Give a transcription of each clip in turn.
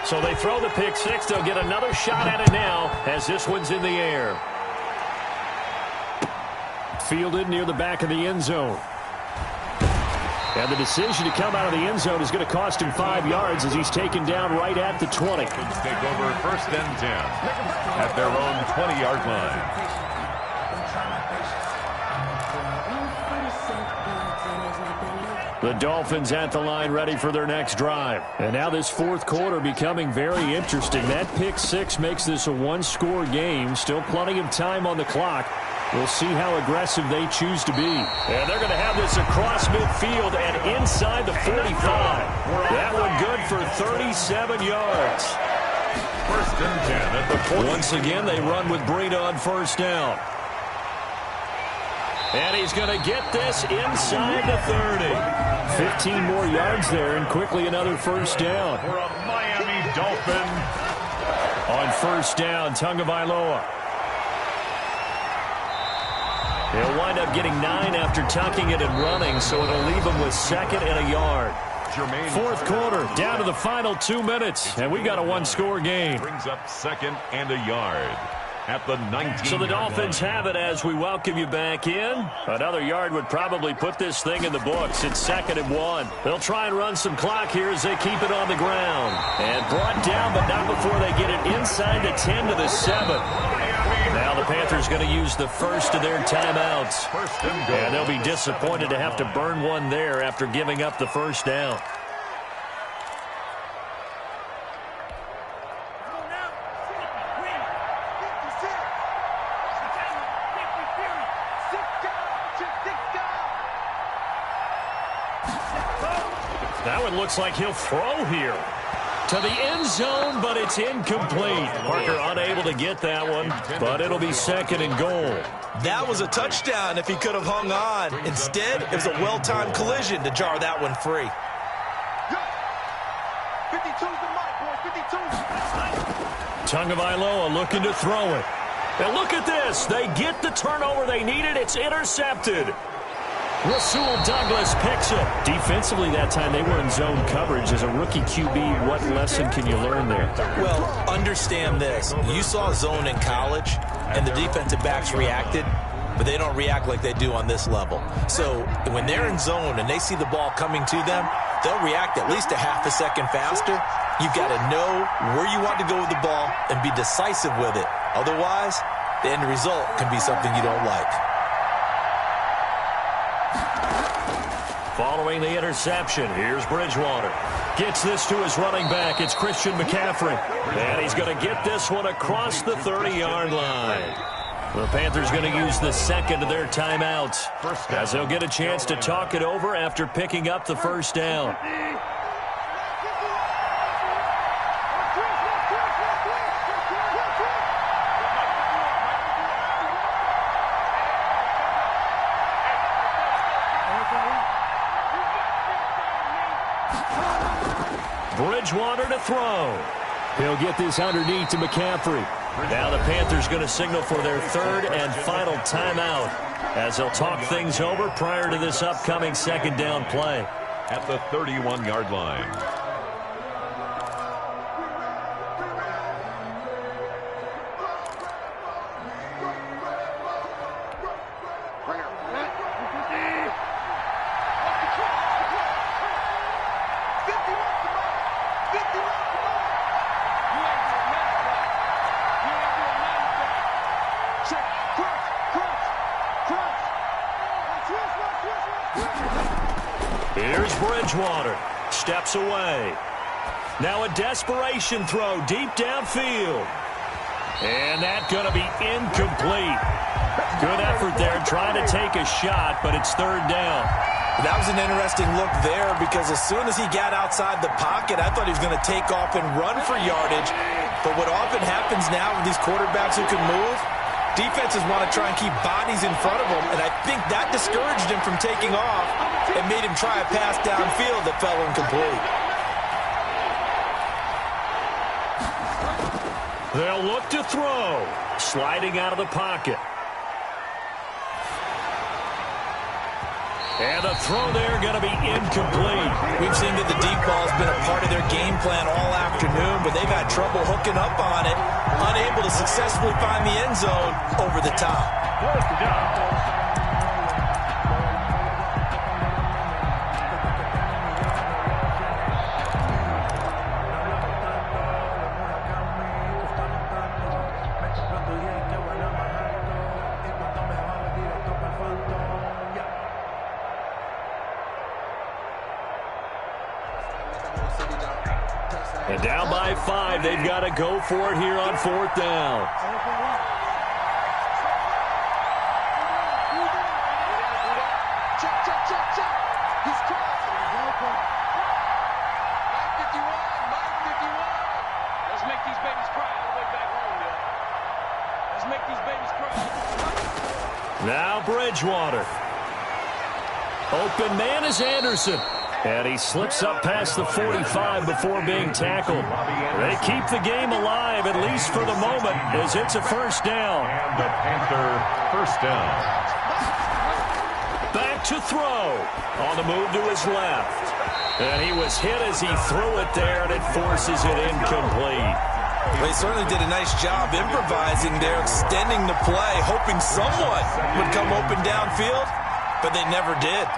So they throw the pick six. They'll get another shot at it now as this one's in the air. Fielded near the back of the end zone. And the decision to come out of the end zone is going to cost him 5 yards as he's taken down right at the 20. Take over 1st and 10 at their own 20-yard line. The Dolphins at the line ready for their next drive. And now this fourth quarter becoming very interesting. That pick six makes this a one-score game. Still plenty of time on the clock. We'll see how aggressive they choose to be. And they're going to have this across midfield and inside the 45. That one good for 37 yards. 1st and 10 at the 40. Once again, they run with Breida on first down. And he's going to get this inside the 30. 15 more yards there, and quickly another first down. For a Miami Dolphin. On first down, Tagovailoa. He'll wind up getting 9 after tucking it and running, so it'll leave him with 2nd and a yard. Fourth quarter, down to the final 2 minutes, and we've got a one-score game. Brings up 2nd and a yard at the 19. So the Dolphins have it as we welcome you back in. Another yard would probably put this thing in the books. It's 2nd and 1. They'll try and run some clock here as they keep it on the ground. And brought down, but not before they get it inside the 10 to the 7. Now the Panthers going to use the first of their timeouts. And they'll be disappointed to have to burn one there after giving up the first down. That one looks like he'll throw here. To the end zone, but it's incomplete. Parker unable to get that one, but it'll be 2nd and goal. That was a touchdown if he could have hung on. Instead, it was a well-timed collision to jar that one free. 52's the mark, boys. 52. Tagovailoa looking to throw it. And look at this. They get the turnover they needed. It's intercepted. Rasul Douglas picks it. Defensively that time, they were in zone coverage. As a rookie QB, what lesson can you learn there? Well, understand this. You saw zone in college, and the defensive backs reacted, but they don't react like they do on this level. So when they're in zone and they see the ball coming to them, they'll react at least a half a second faster. You've got to know where you want to go with the ball and be decisive with it. Otherwise, the end result can be something you don't like. Following the interception, here's Bridgewater. Gets this to his running back. It's Christian McCaffrey. And he's going to get this one across the 30-yard line. The Panthers going to use the 2nd of their timeouts as they'll get a chance to talk it over after picking up the first down. Bridgewater to throw. He'll get this underneath to McCaffrey. Now the Panthers going to signal for their 3rd and final timeout as they'll talk things over prior to this upcoming 2nd down play. At the 31-yard line. Here's Bridgewater. Steps away. Now a desperation throw deep downfield. And that's going to be incomplete. Good effort there trying to take a shot, but it's 3rd down. That was an interesting look there because as soon as he got outside the pocket, I thought he was going to take off and run for yardage. But what often happens now with these quarterbacks who can move, defenses want to try and keep bodies in front of them, and I think that discouraged him from taking off and made him try a pass downfield that fell incomplete. They'll look to throw. Sliding out of the pocket. And the throw there going to be incomplete. We've seen that the deep ball has been a part of their game plan all afternoon, but they they've had trouble hooking up on it, unable to successfully find the end zone over the top. Fourth down. And down by 5, they've got to go for it here on 4th down. Let's make these babies cry all the way back home, yo. Let's make these babies cry. Now Bridgewater. Open man is Anderson. And he slips up past the 45 before being tackled. They keep the game alive, at least for the moment, as it's a first down. And the Panther first down. Back to throw. On the move to his left. And he was hit as he threw it there, and it forces it incomplete. They certainly did a nice job improvising there, extending the play, hoping someone would come open downfield, but they never did.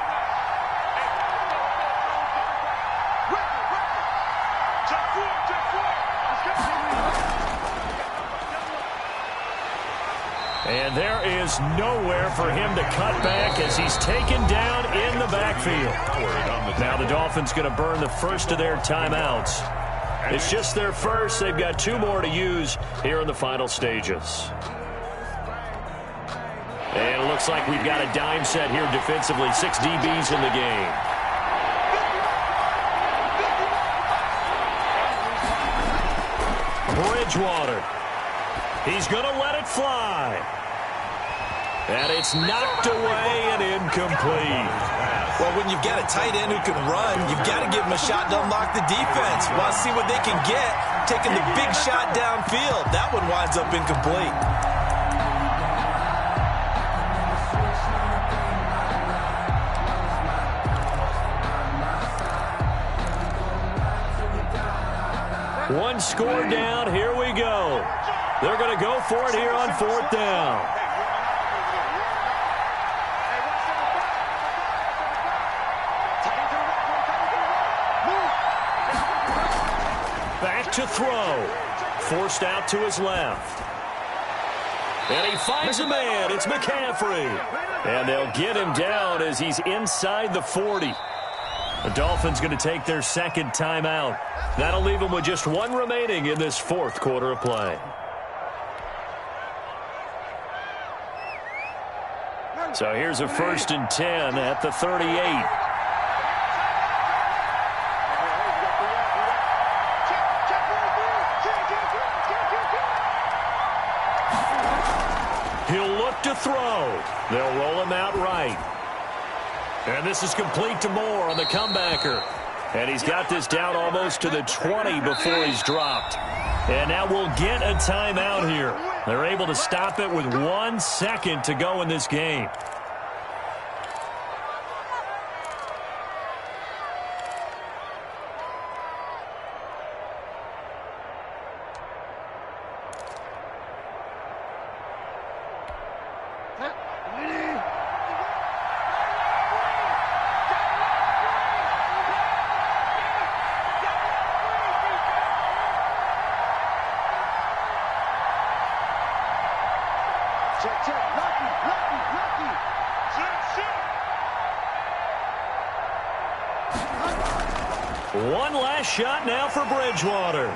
And there is nowhere for him to cut back as he's taken down in the backfield. Now the Dolphins going to burn the first of their timeouts. It's just their first. They've got 2 more to use here in the final stages. And it looks like we've got a dime set here defensively. 6 DBs in the game. Bridgewater. He's going to let it fly. And it's knocked away and incomplete. Well, when you've got a tight end who can run, you've got to give him a shot to unlock the defense. Want to see what they can get, taking the big shot downfield. That one winds up incomplete. One score down. Here we go. They're going to go for it here on 4th down. Back to throw. Forced out to his left. And he finds a man. It's McCaffrey. And they'll get him down as he's inside the 40. The Dolphins going to take their second timeout. That'll leave them with just 1 remaining in this 4th quarter of play. So here's a 1st and 10 at the 38. He'll look to throw. They'll roll him out right. And this is complete to Moore on the comebacker. And he's got this down almost to the 20 before he's dropped. And now we'll get a timeout here. They're able to stop it with 1 second to go in this game. One last shot now for Bridgewater.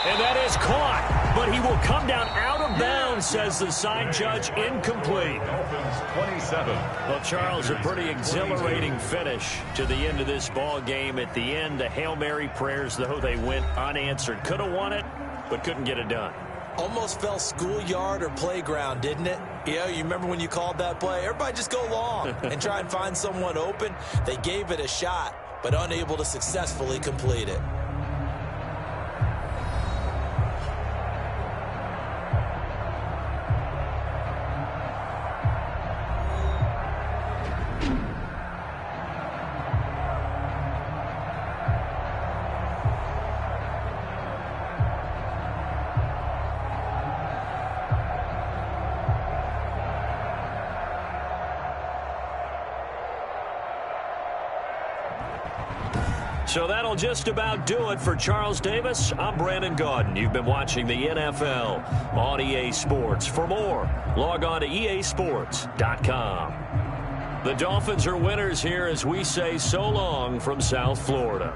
And that is caught, but he will come down out of bounds, says the side judge, incomplete. Dolphins 27. Well, Charles, a pretty exhilarating finish to the end of this ball game. At the end, the Hail Mary prayers, though, they went unanswered. Could have won it, but couldn't get it done. Almost fell schoolyard or playground, didn't it? Yeah, you remember when you called that play? Everybody just go long and try and find someone open. They gave it a shot, but unable to successfully complete it. So that'll just about do it for Charles Davis. I'm Brandon Gaudin. You've been watching the NFL on EA Sports. For more, log on to easports.com. The Dolphins are winners here as we say so long from South Florida.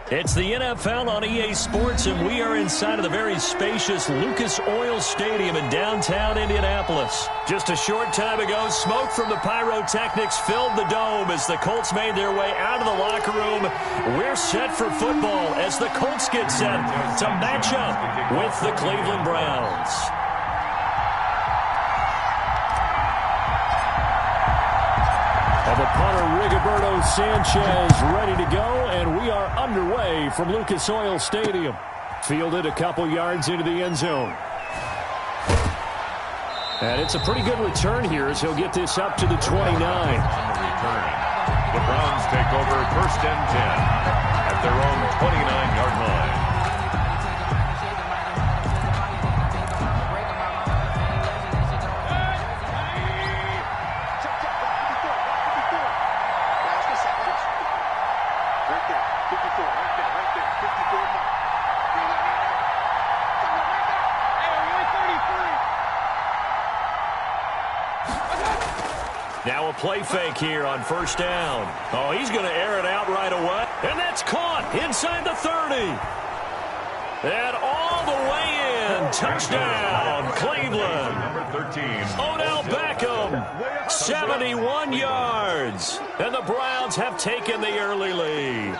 It's the NFL on EA Sports, and we are inside of the very spacious Lucas Oil Stadium in downtown Indianapolis. Just a short time ago, smoke from the pyrotechnics filled the dome as the Colts made their way out of the locker room. We're set for football as the Colts get set to match up with the Cleveland Browns. And the punter, Rigoberto Sanchez, ready to go, and we are underway from Lucas Oil Stadium. Fielded a couple yards into the end zone. And it's a pretty good return here as he'll get this up to the 29. The Browns take over 1st and 10 at their own 29-yard line. Now a play fake here on 1st down. Oh, he's going to air it out right away. And that's caught inside the 30. And all the way in. Touchdown, Cleveland. Number 13. Odell Beckham, 71 yards. And the Browns have taken the early lead.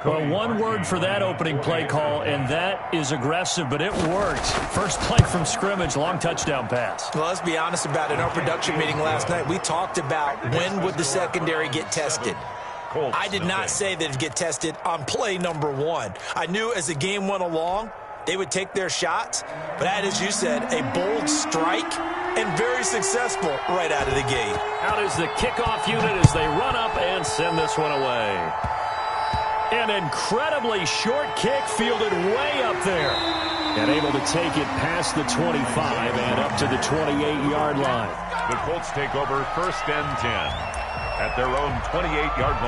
Well, one word for that opening play call, and that is aggressive, but it worked. First play from scrimmage, long touchdown pass. Well, let's be honest about it. In our production meeting last night, we talked about when would the secondary get tested. I did not say that it would get tested on play number 1. I knew as the game went along, they would take their shots, but as you said, a bold strike and very successful right out of the gate. Out is the kickoff unit as they run up and send this one away. An incredibly short kick fielded way up there. And able to take it past the 25 and up to the 28-yard line. The Colts take over 1st and 10 at their own 28-yard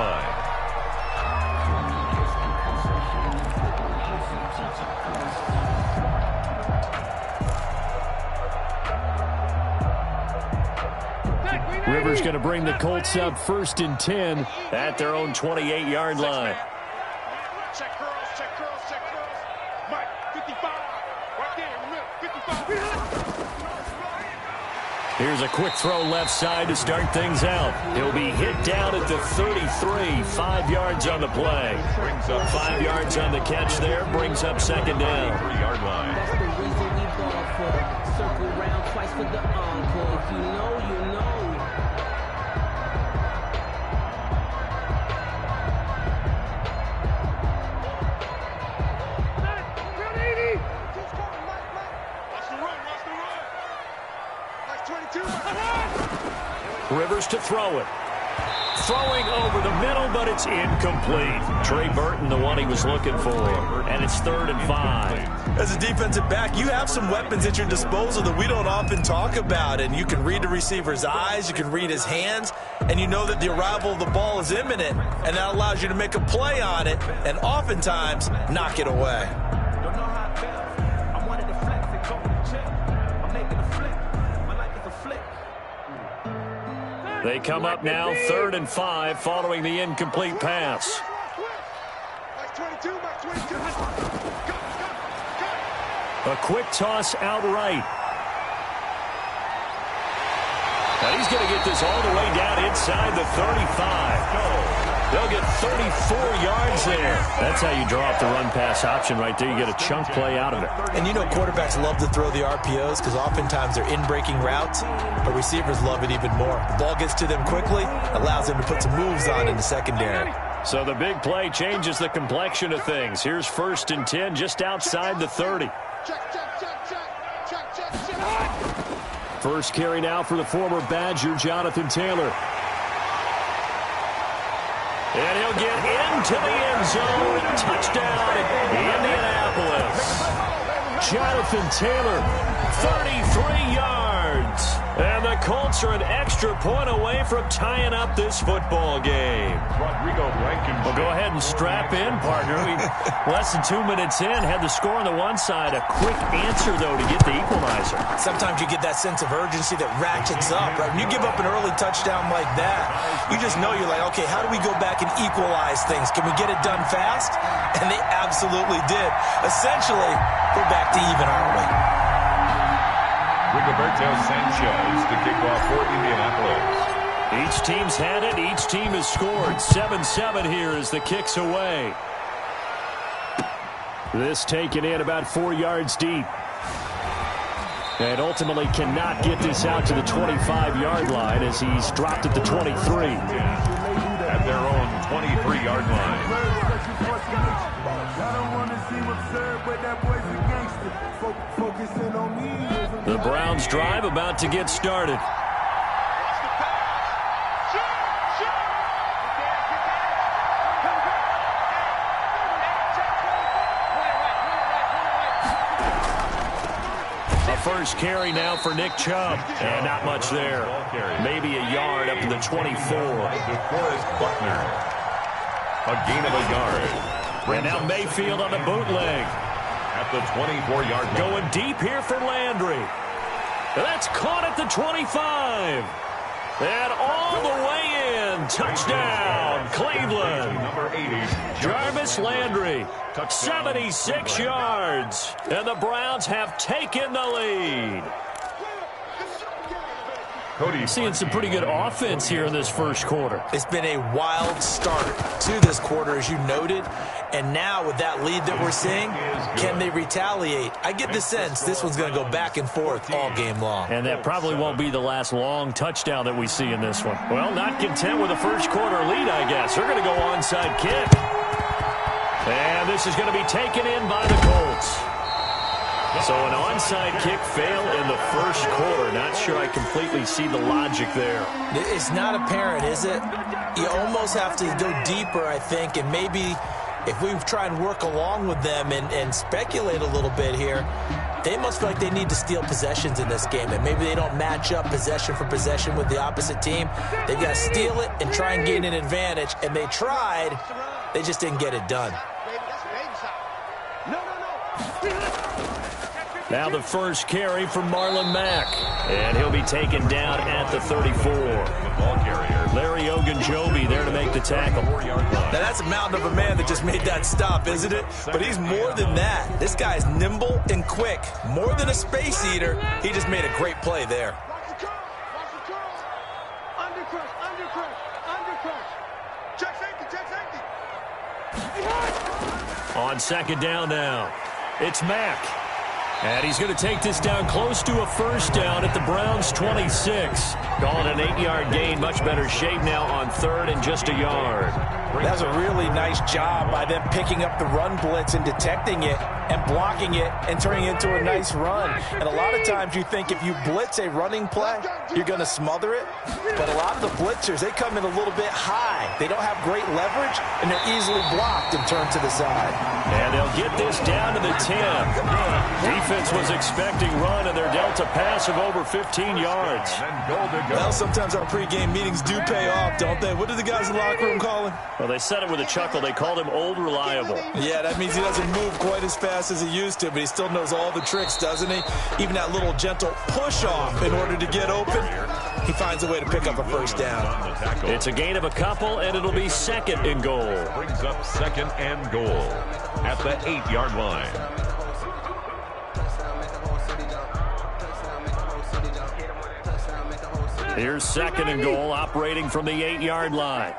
line. Rivers going to bring the Colts up 1st and 10 at their own 28-yard line. Check curls. Mike, 55. Right there, 55. Here's a quick throw left side to start things out. He'll be hit down at the 33, 5 yards on the play. 5 yards on the catch there, brings up 2nd down. 3-yard line. That's the reason we ball for the circle round twice for the encore. If you know, you know. Rivers to throw it. Throwing over the middle, but it's incomplete. Trey Burton, the one he was looking for. And it's 3rd and 5. As a defensive back, you have some weapons at your disposal that we don't often talk about. And you can read the receiver's eyes, you can read his hands, and you know that the arrival of the ball is imminent. And that allows you to make a play on it and oftentimes knock it away. They come up now 3rd and 5 following the incomplete pass. A quick toss outright. Now he's going to get this all the way down inside the 35. They'll get 34 yards there. That's how you draw up the run-pass option right there. You get a chunk play out of it. And you know quarterbacks love to throw the RPOs because oftentimes they're in-breaking routes, but receivers love it even more. The ball gets to them quickly, allows them to put some moves on in the secondary. So the big play changes the complexion of things. Here's 1st and 10 just outside the 30. First carry now for the former Badger, Jonathan Taylor. And he'll get into the end zone. Touchdown, Indianapolis. Jonathan Taylor, 33 yards. And the Colts are an extra point away from tying up this football game. Well, go ahead and strap in, partner. We less than 2 minutes in, had the score on the one side. A quick answer, though, to get the equalizer. Sometimes you get that sense of urgency that ratchets up, right? When you give up an early touchdown like that, you just know you're like, okay, how do we go back and equalize things? Can we get it done fast? And they absolutely did. Essentially, we're back to even, aren't we? Rigoberto Sanchez to kick off for Indianapolis. Each team's had it. Each team has scored. 7-7 here as the kick's away. This taken in about 4 yards deep. And ultimately cannot get this out to the 25-yard line as he's dropped at the 23. At their own 23-yard line. The Browns drive about to get started. First carry now for Nick Chubb. And not much there. Maybe a yard up to the 24. DeForest Buckner. A gain of a yard. And now Mayfield on the bootleg. At the 24-yard line. Going deep here for Landry. That's caught at the 25. And all the way in. Touchdown, Cleveland. Number 80. Jarvis Landry. 76 yards. And the Browns have taken the lead. Seeing some pretty good offense here in this first quarter. It's been a wild start to this quarter, as you noted. And now with that lead that we're seeing, can they retaliate? I get the sense this one's going to go back and forth all game long. And that probably won't be the last long touchdown that we see in this one. Well, not content with a first quarter lead, I guess. They're going to go onside kick. And this is going to be taken in by the Colts. So an onside kick fail in the first quarter. Not sure I completely see the logic there. It's not apparent, is it? You almost have to go deeper, I think, and maybe if we try and work along with them and speculate a little bit here, they must feel like they need to steal possessions in this game, and maybe they don't match up possession for possession with the opposite team. They've got to steal it and try and gain an advantage, and they tried. They just didn't get it done. Now the first carry from Marlon Mack. And he'll be taken down at the 34. Larry Ogunjobi there to make the tackle. Now that's a mountain of a man that just made that stop, isn't it? But he's more than that. This guy's nimble and quick. More than a space eater. He just made a great play there. On second down now, it's Mack. And he's going to take this down close to a first down at the Browns' 26. Calling an 8-yard gain. Much better shape now on third and just a yard. That's a really nice job by them picking up the run blitz and detecting it and blocking it and turning it into a nice run. And a lot of times you think if you blitz a running play, you're going to smother it. But a lot of the blitzers, they come in a little bit high. They don't have great leverage, and they're easily blocked and turned to the side. And they'll get this down to the 10. Defense was expecting run, and they're dealt a pass of over 15 yards. Well, sometimes our pregame meetings do pay off, don't they? What did the guys in the locker room call him? Well, they said it with a chuckle. They called him Old Reliable. Yeah, that means he doesn't move quite as fast as he used to, but he still knows all the tricks, doesn't he? Even that little gentle push-off in order to get open, he finds a way to pick up a first down. It's a gain of a couple, and it'll be second and goal. Brings up second and goal at the 8-yard line. Here's second and goal, operating from the 8-yard line.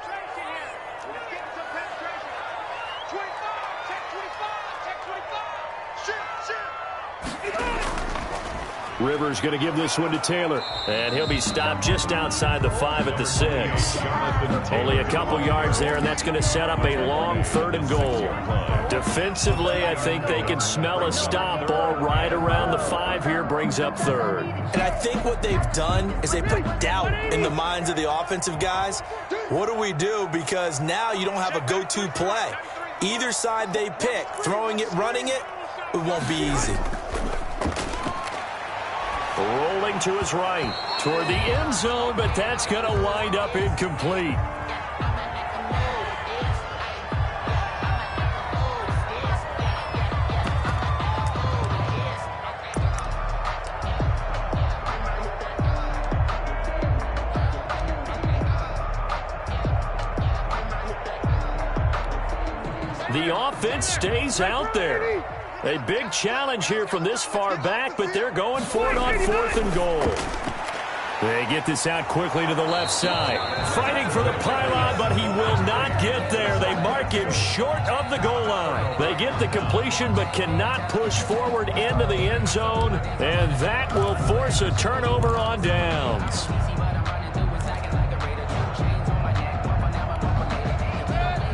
Rivers going to give this one to Taylor. And he'll be stopped just outside the 5 at the 6. Only a couple yards there, and that's going to set up a long third and goal. Defensively, I think they can smell a stop ball right around the 5 here, brings up third. And I think what they've done is they put doubt in the minds of the offensive guys. What do we do? Because now you don't have a go-to play. Either side they pick, throwing it, running it, it won't be easy. Rolling to his right toward the end zone, but that's going to wind up incomplete. The offense stays out there. A big challenge here from this far back, but they're going for it on 4th and goal. They get this out quickly to the left side. Fighting for the pylon, but he will not get there. They mark him short of the goal line. They get the completion, but cannot push forward into the end zone, and that will force a turnover on downs.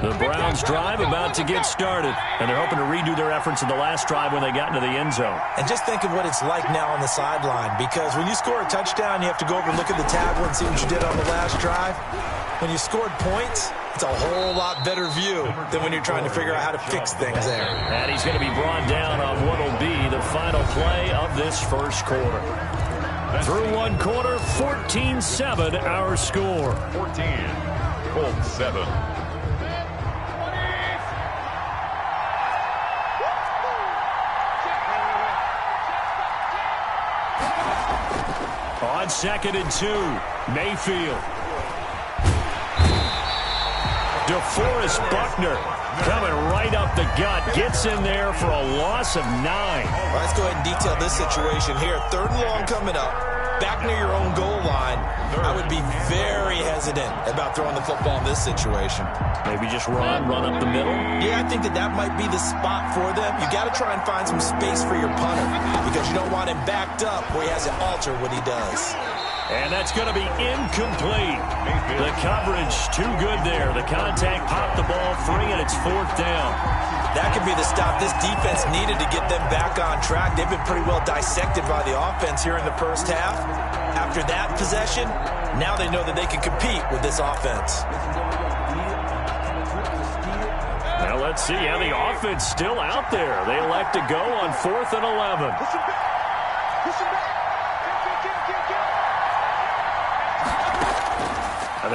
The Browns drive about to get started, and they're hoping to redo their efforts in the last drive when they got into the end zone. And just think of what it's like now on the sideline, because when you score a touchdown, you have to go over and look at the tablet and see what you did on the last drive. When you scored points, it's a whole lot better view than when you're trying to figure out how to fix things there. And he's going to be brought down on what will be the final play of this first quarter. Through one quarter, 14-7 our score. 14, Colts 7. On 2nd and 2, Mayfield. DeForest Buckner coming right up the gut. Gets in there for a loss of 9. Well, let's go ahead and detail this situation here. 3rd and long coming up. Back near your own goal line. I would be very hesitant about throwing the football in this situation. Maybe just run up the middle. Yeah, I think that might be the spot for them. You got to try and find some space for your punter because you don't want him backed up where he has to alter what he does. And that's going to be incomplete. The coverage too good there. The contact popped the ball free, and it's 4th down. That could be the stop this defense needed to get them back on track. They've been pretty well dissected by the offense here in the first half. After that possession, now they know that they can compete with this offense. Now let's see how the offense still out there. They elect to go on 4th and 11.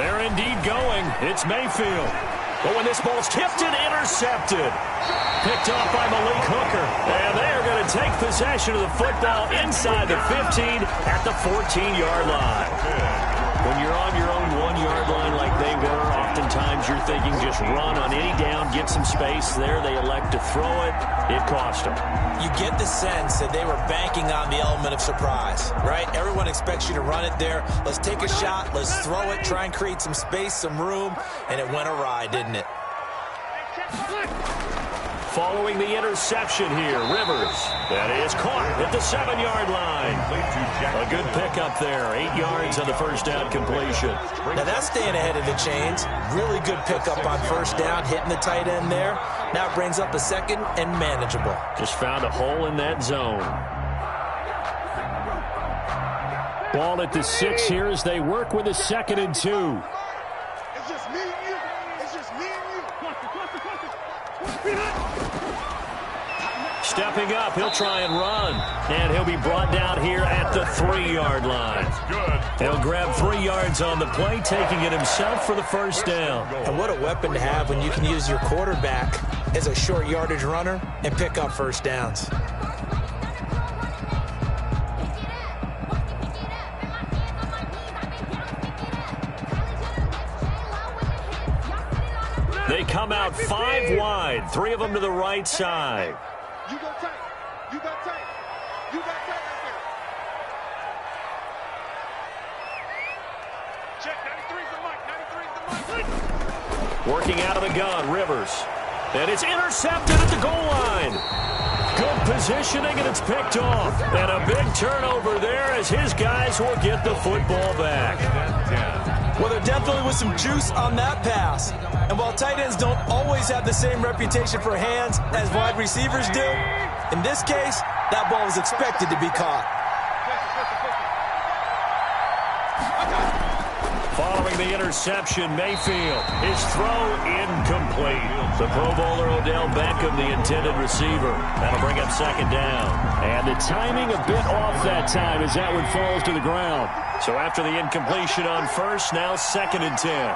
They're indeed going. It's Mayfield. But when this ball's tipped and intercepted. Picked off by Malik Hooker. And they are going to take possession of the football inside the 15 at the 14-yard line. When you're on your own 1-yard line like they were, oftentimes you're thinking just run on any down, get some space there. They elect to throw it. It cost them. You get the sense that they were banking on the element of surprise, right? Everyone expects you to run it there. Let's take a shot. Let's throw it, try and create some space, some room, and it went awry, didn't it? Following the interception here, Rivers. That is caught at the 7-yard line. A good pickup there. 8 yards on the first down completion. Now that's staying ahead of the chains. Really good pickup on first down, hitting the tight end there. Now it brings up a 2nd and manageable. Just found a hole in that zone. Ball at the 6 here as they work with a 2nd and 2. It's just me and you. It's just me and you. Stepping up, he'll try and run. And he'll be brought down here at the 3-yard line. He'll grab 3 yards on the play, taking it himself for the first down. And what a weapon to have when you can use your quarterback as a short yardage runner and pick up first downs. They come out 5 wide, 3 of them to the right side. You got tight. You got tight. You got tight right there. Check. 93's the mic. 93's the mic. Working out of the gun, Rivers. And it's intercepted at the goal line. Good positioning, and it's picked off. And a big turnover there as his guys will get the football back. Well, there definitely was some juice on that pass. And while tight ends don't always have the same reputation for hands as wide receivers do, in this case, that ball was expected to be caught. Following the interception, Mayfield, his throw incomplete. The Pro Bowler Odell Beckham, the intended receiver. That'll bring up 2nd down. And the timing a bit off that time as that one falls to the ground. So after the incompletion on first, now 2nd and 10.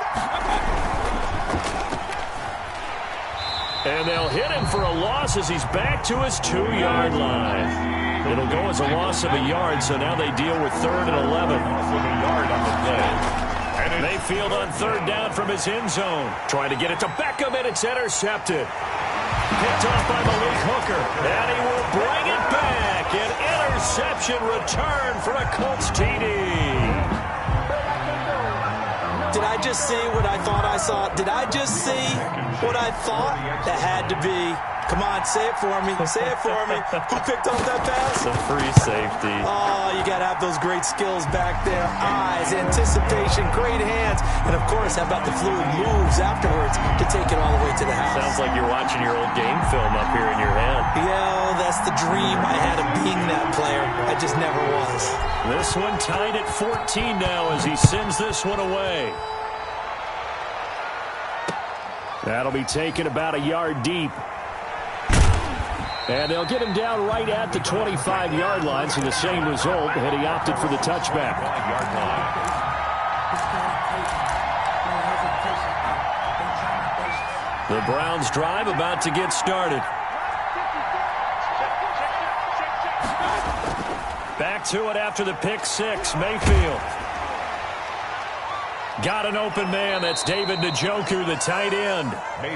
And they'll hit him for a loss as he's back to his 2-yard line. It'll go as a loss of a yard, so now they deal with 3rd and 11. Yard on the play. Mayfield on 3rd down from his end zone. Trying to get it to Beckham, and it's intercepted. Picked off by Malik Hooker. And he will bring it back. An interception return for a Colts TD. Did I just see what I thought I saw? Did I just see what I thought? That had to be. Come on, say it for me. Say it for me. Who picked up that pass? The free safety. Oh, you got to have those great skills back there. Eyes, anticipation, great hands. And, of course, how about the fluid moves afterwards to take it all the way to the house? Sounds like you're watching your old game film up here in your head. Yeah, that's the dream I had of being that player. I just never was. This one tied at 14 now as he sends this one away. That'll be taken about a yard deep. And they'll get him down right at the 25-yard line, so the same result, and he opted for the touchback. The Browns drive about to get started. Back to it after the pick six, Mayfield. Got an open man. That's David Njoku, the tight end.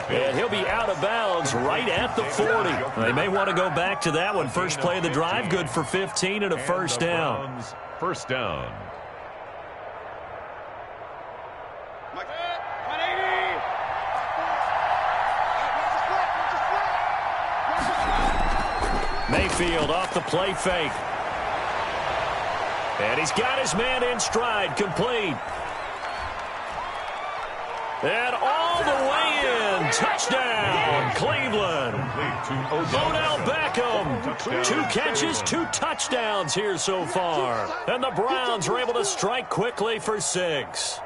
And he'll be out of bounds right at the 40. They may want to go back to that one. First play of the drive, good for 15 and a first down. First down. Mayfield off the play fake. And he's got his man in stride, complete. And all the way in. Touchdown, Cleveland. Odell Beckham. 2 catches, 2 touchdowns here so far. And the Browns are able to strike quickly for 6.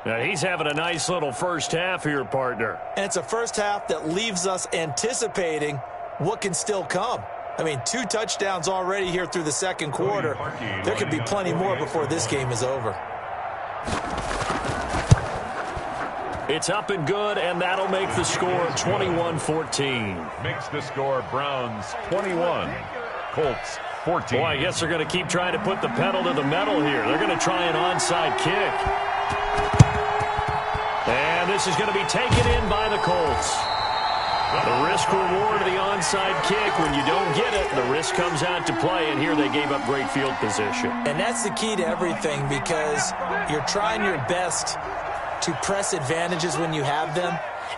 Now, he's having a nice little first half here, partner. And it's a first half that leaves us anticipating what can still come. I mean, 2 touchdowns already here through the second quarter. There could be plenty more before this game is over. It's up and good, and that'll make the score 21-14. Makes the score Browns 21, Colts 14. Boy, I guess they're going to keep trying to put the pedal to the metal here. They're going to try an onside kick. And this is going to be taken in by the Colts. The risk-reward of the onside kick, when you don't get it, the risk comes out to play, and here they gave up great field position. And that's the key to everything, because you're trying your best to press advantages when you have them,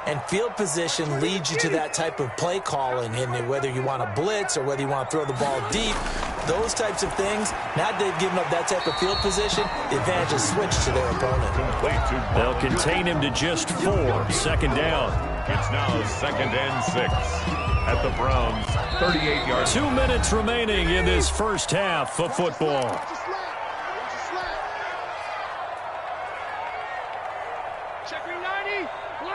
and field position leads you to that type of play calling. And whether you want to blitz or whether you want to throw the ball deep, those types of things, now that they've given up that type of field position, the advantage is switched to their opponent. They'll contain him to just 4. Second down. It's now 2nd and 6 at the Browns 38-yard. 2 minutes remaining in this first half of football.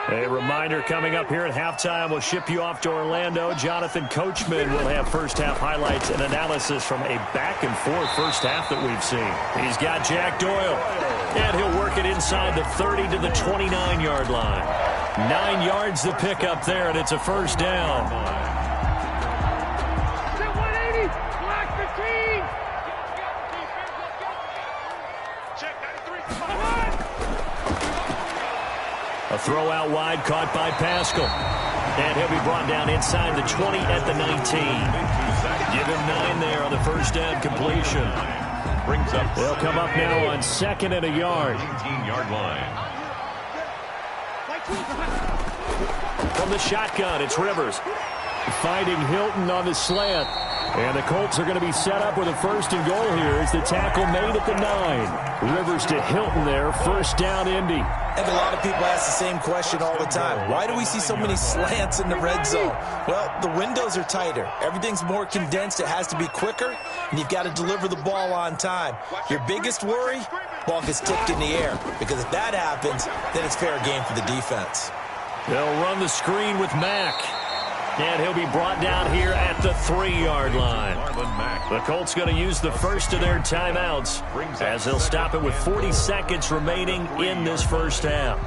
A reminder coming up here at halftime, we'll ship you off to Orlando. Jonathan Coachman will have first half highlights and analysis from a back-and-forth first half that we've seen. He's got Jack Doyle, and he'll work it inside the 30 to the 29-yard line. 9 yards to pick up there, and it's a first down. 180, block 15. Check 93. A throw out wide caught by Pascal. And he'll be brought down inside the 20 at the 19. Give him 9 there on the first down completion. Brings up. They'll come up now on 2nd and a yard. 18-yard line. From the shotgun, it's Rivers. Finding Hilton on the slant. And the Colts are going to be set up with a 1st and goal here as the tackle made at the 9. Rivers to Hilton there, first down Indy. I think a lot of people ask the same question all the time. Why do we see so many slants in the red zone? Well, the windows are tighter. Everything's more condensed. It has to be quicker, and you've got to deliver the ball on time. Your biggest worry? Ball gets tipped in the air, because if that happens, then it's fair game for the defense. They'll run the screen with Mack. And he'll be brought down here at the 3-yard line. The Colts going to use the first of their timeouts as they'll stop it with 40 seconds remaining in this first half.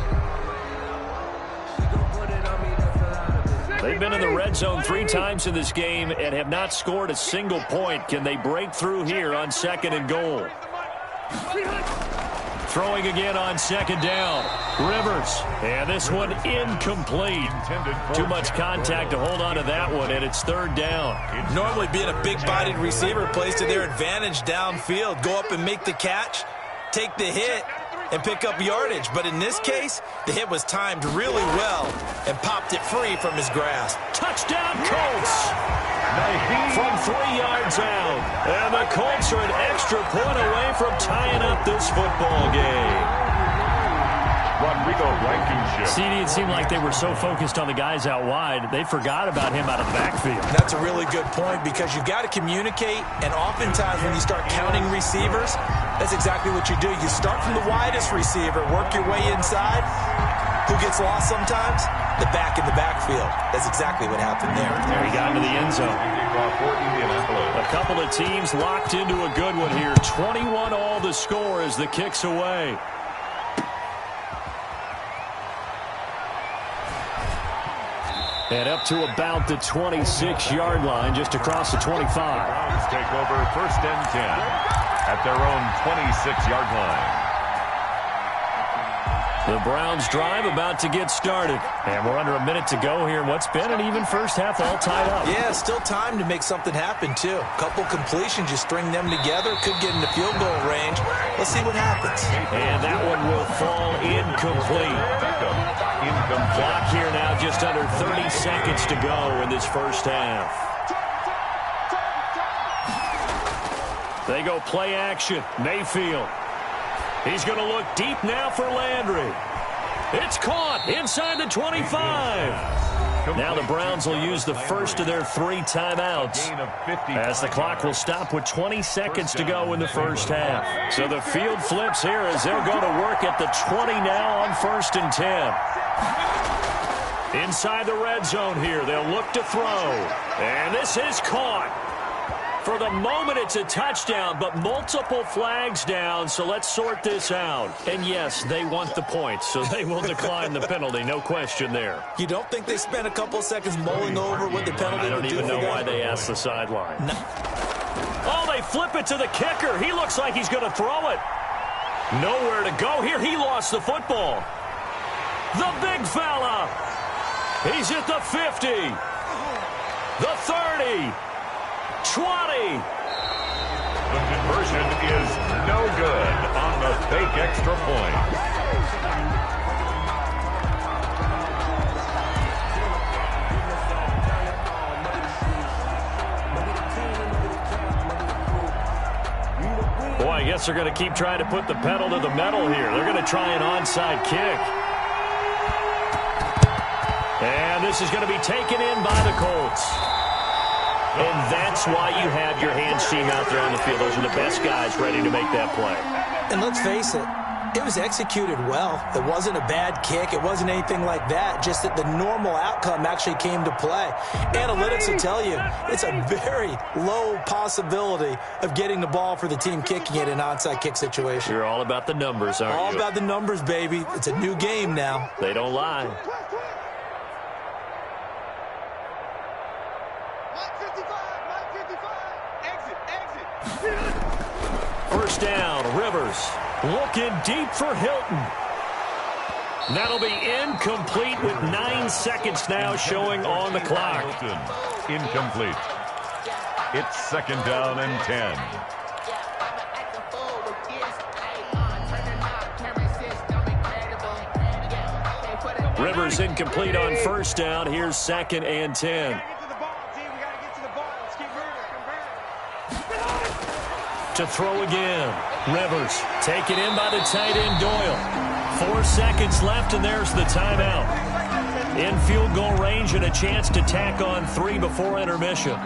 They've been in the red zone 3 times in this game and have not scored a single point. Can they break through here on 2nd and goal? Throwing again on second down. Rivers. And this one incomplete. Too much contact to hold on to that one, and it's third down. Normally being a big-bodied receiver plays to their advantage downfield. Go up and make the catch, take the hit, and pick up yardage. But in this case, the hit was timed really well and popped it free from his grasp. Touchdown, Colts! From 3 yards out. And the Colts are an extra point away from tying up this football game. Rodrigo Blankenship. CD, it seemed like they were so focused on the guys out wide, they forgot about him out of the backfield. That's a really good point because you've got to communicate, and oftentimes when you start counting receivers, that's exactly what you do. You start from the widest receiver, work your way inside. Who gets lost sometimes? The back in the backfield. That's exactly what happened there. There he got into the end zone. A couple of teams locked into a good one here. 21 all the score as the kick's away. And up to about the 26-yard line, just across the 25. Browns take over 1st and 10 at their own 26-yard line. The Browns drive about to get started. And we're under a minute to go here in what's been an even first half all tied up. Yeah, still time to make something happen, too. A couple completions, you string them together, could get into field goal range. Let's see what happens. And that one will fall incomplete. Clock here now, just under 30 seconds to go in this first half. They go play action. Mayfield. He's going to look deep now for Landry. It's caught inside the 25. Now the Browns will use the first of their 3 timeouts as the clock will stop with 20 seconds to go in the first half. So the field flips here as they'll go to work at the 20 now on 1st and 10. Inside the red zone here, they'll look to throw. And this is caught. For the moment, it's a touchdown, but multiple flags down, so let's sort this out. And yes, they want the points, so they will decline the penalty, no question there. You don't think they spent a couple of seconds mulling over what the penalty would do for them? I don't even know why they asked the sideline. No. Oh, they flip it to the kicker. He looks like he's going to throw it. Nowhere to go here. He lost the football. The big fella. He's at the 50. The 30. 20. The conversion is no good on the fake extra point. Boy, I guess they're going to keep trying to put the pedal to the metal here. They're going to try an onside kick. And this is going to be taken in by the Colts. And that's why you have your hands team out there on the field. Those are the best guys ready to make that play. And let's face it, it was executed well. It wasn't a bad kick. It wasn't anything like that. Just that the normal outcome actually came to play. Analytics will tell you it's a very low possibility of getting the ball for the team kicking it in an onside kick situation. You're all about the numbers, aren't you? All about the numbers, baby. It's a new game now. They don't lie. First down, Rivers looking deep for Hilton. That'll be incomplete with 9 seconds now showing on the clock. Hilton, incomplete. It's 2nd down and 10. Rivers incomplete on first down. Here's 2nd and 10. To throw again. Rivers taken in by the tight end Doyle. 4 seconds left, and there's the timeout. In field goal range and a chance to tack on 3 before intermission.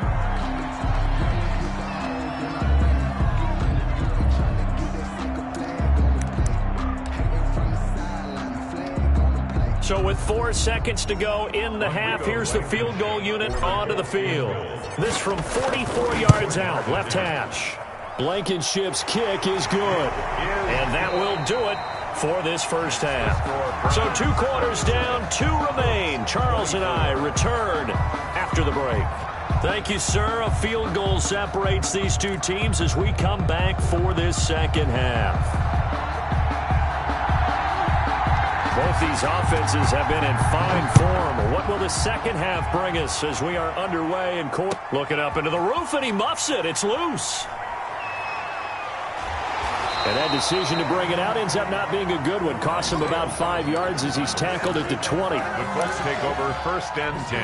So with 4 seconds to go in the half, here's the field goal unit onto the field. This from 44 yards out, left hash. Blankenship's kick is good. And that will do it for this first half. So 2 quarters down, 2 remain. Charles and I return after the break. Thank you, sir. A field goal separates these 2 teams as we come back for this second half. Both these offenses have been in fine form. What will the second half bring us as we are underway in court? Looking up into the roof, and he muffs it. It's loose. And that decision to bring it out ends up not being a good one. Costs him about 5 yards as he's tackled at the 20. The Colts take over 1st and 10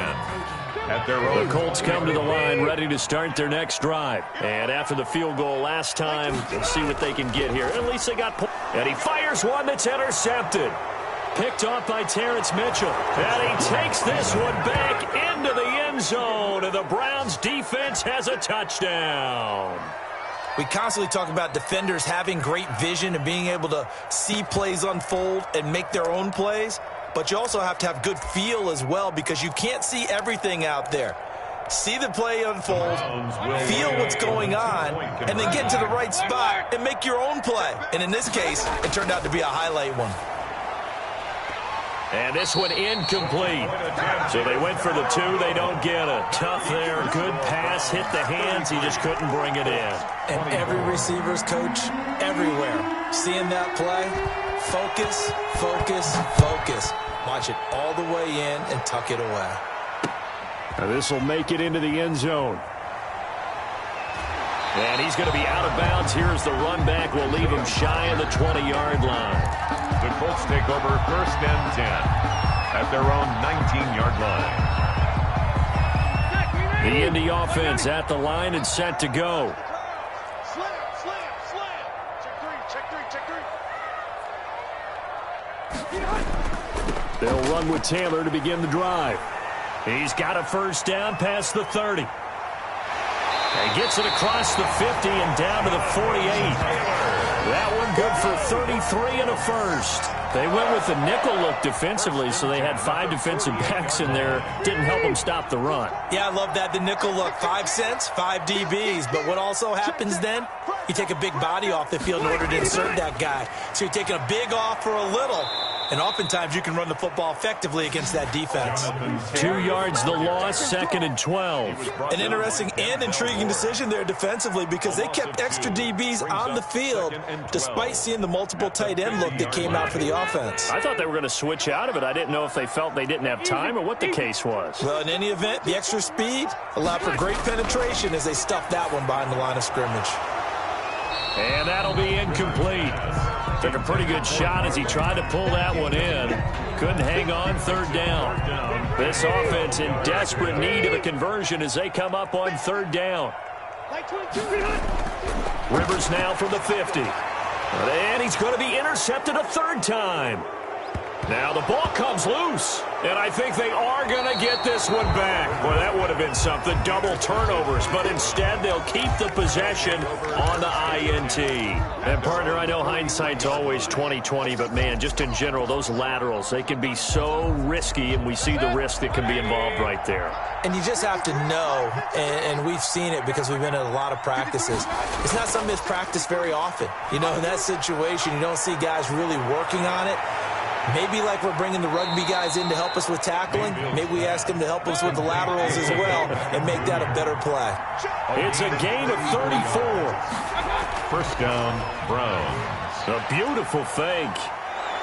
at their own. The Colts come to the line ready to start their next drive. And after the field goal last time, we'll see what they can get here. At least they got... And he fires one that's intercepted. Picked off by Terrence Mitchell. And he takes this one back into the end zone. And the Browns defense has a touchdown. We constantly talk about defenders having great vision and being able to see plays unfold and make their own plays. But you also have to have good feel as well, because you can't see everything out there. See the play unfold, feel what's going on, and then get to the right spot and make your own play. And in this case, it turned out to be a highlight one. And this one incomplete. So they went for the 2. They don't get it. Tough there. Good pass. Hit the hands. He just couldn't bring it in. And every receiver's coach everywhere, seeing that play, focus, focus, focus. Watch it all the way in and tuck it away. Now this will make it into the end zone. And he's going to be out of bounds. Here's the run back. Will leave him shy of the 20-yard line. The Colts take over 1st and 10 at their own 19-yard line. The Indy offense at the line and set to go. Slam, slam, slam. Check three. They'll run with Taylor to begin the drive. He's got a first down past the 30. And gets it across the 50 and down to the 48. That one good for 33 and a first. They went with the nickel look defensively, so they had 5 defensive backs in there. Didn't help them stop the run. Yeah, I love that, the nickel look. 5 cents, 5 DBs. But what also happens then, you take a big body off the field in order to insert that guy. So you're taking a big off for a little. And oftentimes you can run the football effectively against that defense. 2 yards the loss, 2nd and 12. An interesting and intriguing decision there defensively, because they kept extra DBs on the field despite seeing the multiple tight end look that came out for the offense. I thought they were going to switch out of it. I didn't know if they felt they didn't have time or what the case was. Well, in any event, the extra speed allowed for great penetration as they stuffed that one behind the line of scrimmage. And that'll be incomplete. Took a pretty good shot as he tried to pull that one in. Couldn't hang on, 3rd down. This offense in desperate need of a conversion as they come up on 3rd down. Rivers now from the 50. And he's going to be intercepted a 3rd time. Now the ball comes loose, and I think they are going to get this one back. Boy, that would have been something, double turnovers, but instead they'll keep the possession on the INT. And, partner, I know hindsight's always 20/20, but, man, just in general, those laterals, they can be so risky, and we see the risk that can be involved right there. And you just have to know, and we've seen it because we've been at a lot of practices. It's not something that's practiced very often. You know, in that situation, you don't see guys really working on it. Maybe like we're bringing the rugby guys in to help us with tackling, maybe we ask them to help us with the laterals as well and make that a better play. It's a gain of 34. 1st down, Browns. A beautiful fake.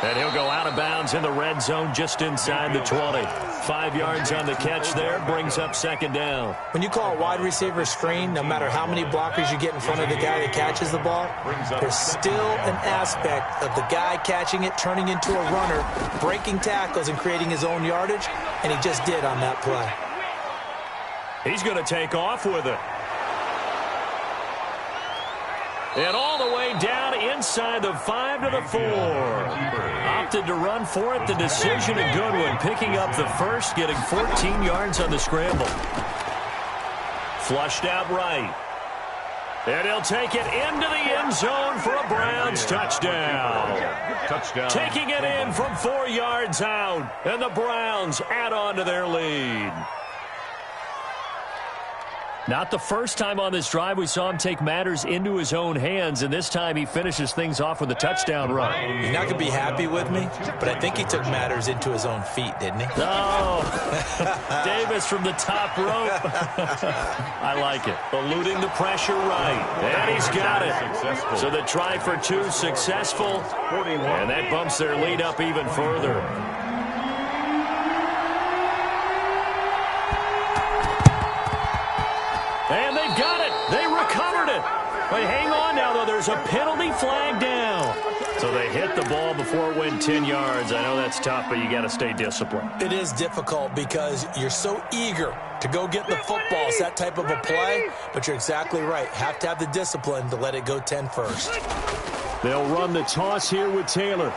And he'll go out of bounds in the red zone just inside the 20. 5 yards on the catch there, brings up 2nd down. When you call a wide receiver screen, no matter how many blockers you get in front of the guy that catches the ball, there's still an aspect of the guy catching it, turning into a runner, breaking tackles and creating his own yardage, and he just did on that play. He's going to take off with it. And all the way down inside the 5 to the 4. Opted to run for it. The decision a good one. Picking up the first, getting 14 yards on the scramble. Flushed out right. And he'll take it into the end zone for a Browns touchdown. Touchdown. Taking it in from 4 yards out. And the Browns add on to their lead. Not the first time on this drive we saw him take matters into his own hands, and this time he finishes things off with a touchdown run. You're not going to be happy with me, but I think he took matters into his own feet, didn't he? Oh, Davis from the top rope. I like it. Eluding the pressure right, and he's got it. So the try for 2 successful, and that bumps their lead up even further. And they've got it. They recovered it. But hang on now, though. There's a penalty flag down. So they hit the ball before it went 10 yards. I know that's tough, but you got to stay disciplined. It is difficult because you're so eager to go get the football. It's that type of a play, but you're exactly right. Have to have the discipline to let it go 10 first. They'll run the toss here with Taylor.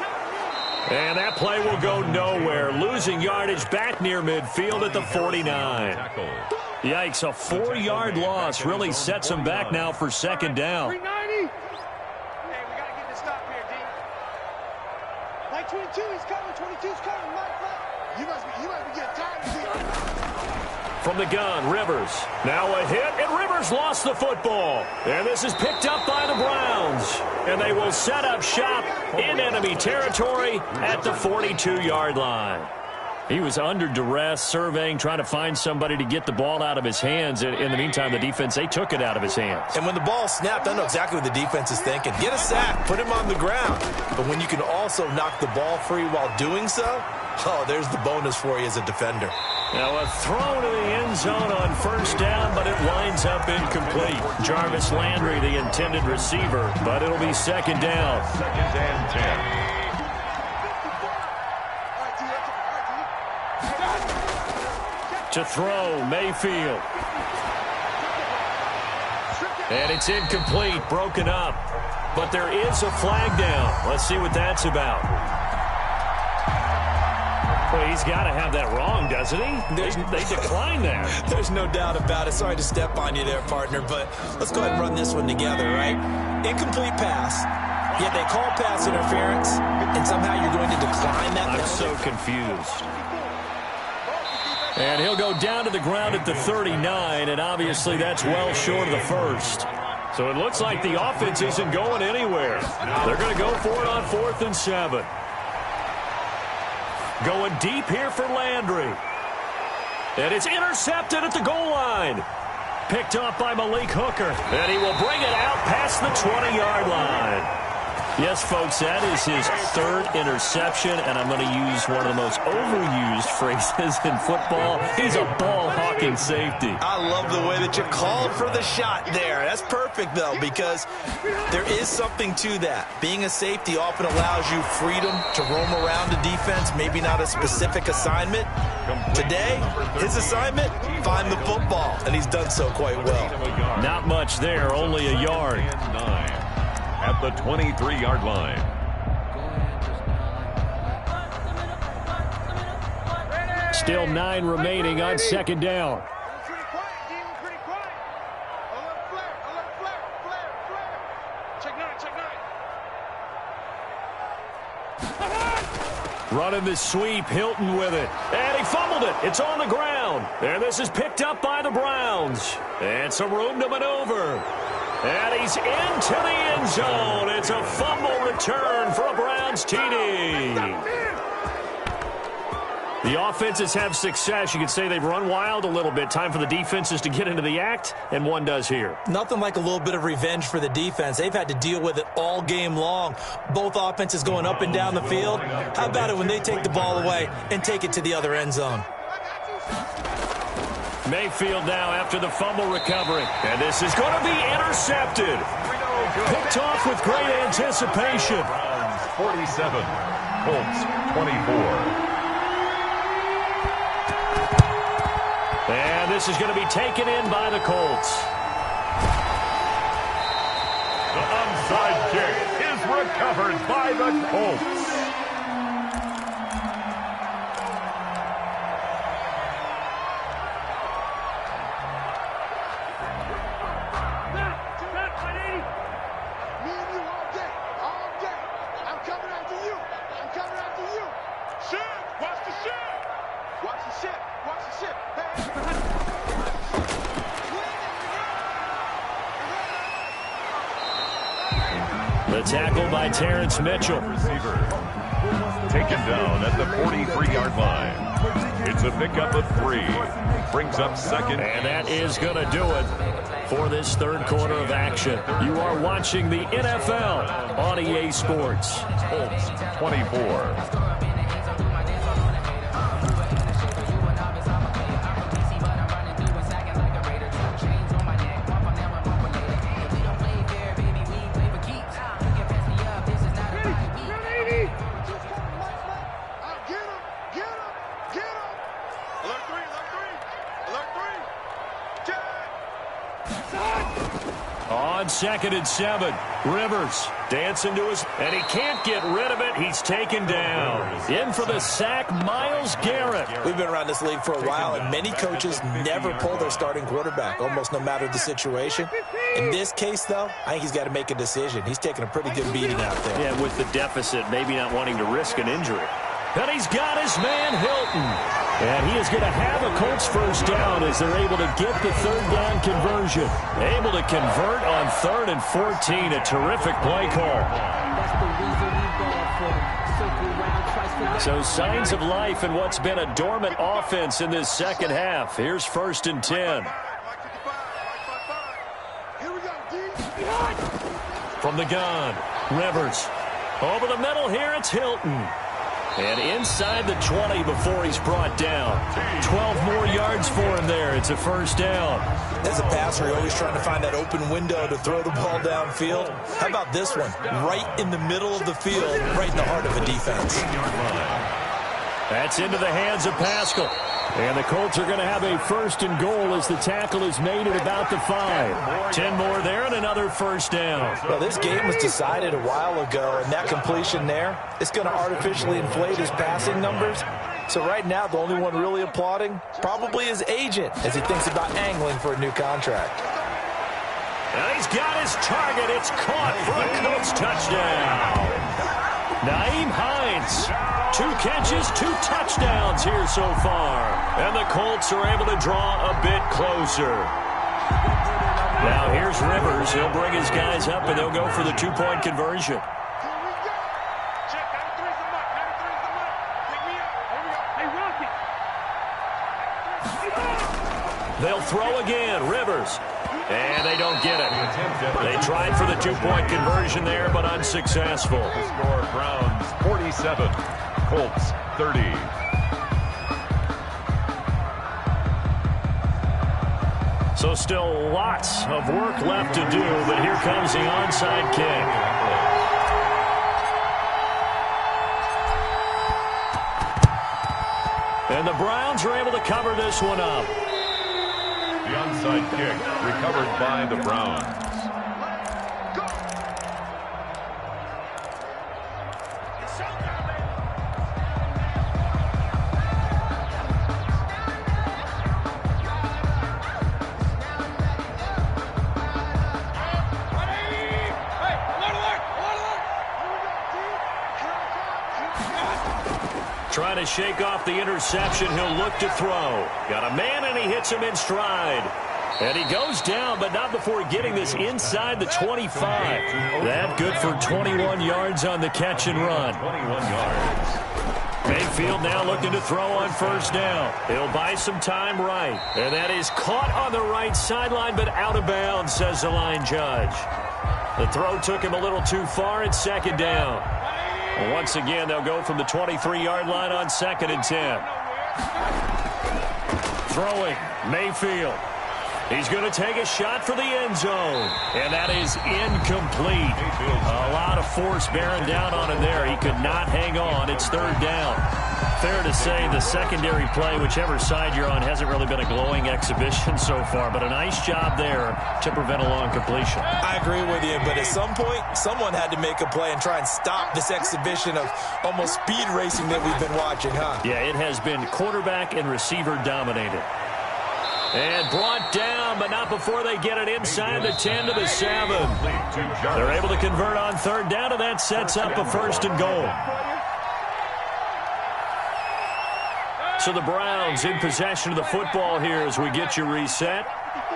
And that play will go nowhere. Losing yardage back near midfield at the 49. Yikes, a 4-yard loss really sets them back now for second down. 390. Hey, we got to get this stop here, D. Like 22, he's coming. 22's coming. You must be getting tired of it. From the gun, Rivers. Now a hit, and Rivers lost the football. And this is picked up by the Browns. And they will set up shop in enemy territory at the 42-yard line. He was under duress, surveying, trying to find somebody to get the ball out of his hands. In the meantime, the defense, they took it out of his hands. And when the ball snapped, I know exactly what the defense is thinking. Get a sack, put him on the ground. But when you can also knock the ball free while doing so, oh, there's the bonus for you as a defender. Now a throw to the end zone on first down, but it winds up incomplete. Jarvis Landry, the intended receiver, but it'll be second down. Second and 10. To throw, Mayfield. And it's incomplete, broken up. But there is a flag down. Let's see what that's about. Well, he's got to have that wrong, doesn't he? They decline that. There's no doubt about it. Sorry to step on you there, partner, but let's go ahead and run this one together, right? Incomplete pass. Yet they call pass interference, and somehow you're going to decline that penalty. I'm so confused. And he'll go down to the ground at the 39, and obviously that's well short of the first. So it looks like the offense isn't going anywhere. They're going to go for it on 4th and 7. Going deep here for Landry. And it's intercepted at the goal line. Picked off by Malik Hooker. And he will bring it out past the 20-yard line. Yes, folks, that is his 3rd interception, and I'm going to use one of the most overused phrases in football. He's a ball-hawking safety. I love the way that you called for the shot there. That's perfect, though, because there is something to that. Being a safety often allows you freedom to roam around a defense, maybe not a specific assignment. Today, his assignment, find the football, and he's done so quite well. Not much there, only a yard. At the 23-yard line. Still 9 remaining on second down. Pretty quiet, D. Pretty quiet. Alert flare. Check 9. Running the sweep, Hilton with it. And he fumbled it. It's on the ground. And this is picked up by the Browns. And some room to maneuver. And he's into the end zone. It's a fumble return for a Browns TD. The offenses have success. You could say they've run wild a little bit. Time for the defenses to get into the act, and one does here. Nothing like a little bit of revenge for the defense. They've had to deal with it all game long. Both offenses going up and down the field. How about it when they take the ball away and take it to the other end zone? Mayfield now after the fumble recovery. And this is going to be intercepted. Picked off with great anticipation. 47, Colts 24. And this is going to be taken in by the Colts. The onside kick is recovered by the Colts. The tackle by Terrence Mitchell. Receiver taken down at the 43-yard line. It's a pickup of 3. Brings up second. And that is going to do it for this third quarter of action. You are watching the NFL on EA Sports. Colts 24. On 2nd and 7, Rivers dancing to his, and he can't get rid of it. He's taken down. In for the sack, Myles Garrett. We've been around this league for a while, and many coaches never pull their starting quarterback, almost no matter the situation. In this case, though, I think he's got to make a decision. He's taking a pretty good beating out there. Yeah, with the deficit, maybe not wanting to risk an injury. And he's got his man, Hilton. And he is going to have a Colts first down as they're able to get the third down conversion. Able to convert on 3rd and 14. A terrific play call. So signs of life in what's been a dormant offense in this second half. Here's 1st and 10. From the gun, Rivers. Over the middle here, it's Hilton. And inside the 20 before he's brought down. 12 more yards for him there. It's a first down. As a passer, you're always trying to find that open window to throw the ball downfield. How about this one? Right in the middle of the field, right in the heart of a defense. That's into the hands of Pascal. And the Colts are going to have a 1st and goal as the tackle is made at about the 5. 10 more there and another first down. Well, this game was decided a while ago, and that completion there is going to artificially inflate his passing numbers. So right now, the only one really applauding probably his agent as he thinks about angling for a new contract. And he's got his target. It's caught for a Colts touchdown. Nyheim Hines. 2 catches, 2 touchdowns here so far. And the Colts are able to draw a bit closer. Now here's Rivers. He'll bring his guys up, and they'll go for the 2-point conversion. They'll throw again. Rivers. And they don't get it. They tried for the 2-point conversion there, but unsuccessful. The score, Browns 47, Colts 30. So still lots of work left to do, but here comes the onside kick. And the Browns are able to cover this one up. The onside kick recovered by the Browns. Trying to shake off the interception. He'll look to throw. Got a man, and he hits him in stride. And he goes down, but not before getting this inside the 25. That good for 21 yards on the catch and run. 21 yards. Mayfield now looking to throw on first down. He'll buy some time right. And that is caught on the right sideline, but out of bounds, says the line judge. The throw took him a little too far. It's 2nd down. Once again, they'll go from the 23-yard line on 2nd and 10. Throwing, Mayfield. He's going to take a shot for the end zone. And that is incomplete. A lot of force bearing down on him there. He could not hang on. It's 3rd down. Fair to say the secondary play, whichever side you're on, hasn't really been a glowing exhibition so far. But a nice job there to prevent a long completion. I agree with you, but at some point, someone had to make a play and try and stop this exhibition of almost speed racing that we've been watching, huh? Yeah, it has been quarterback and receiver dominated. And brought down, but not before they get it inside the 10 to the 7. They're able to convert on 3rd down, and that sets up a 1st and goal. So the Browns in possession of the football here as we get you reset.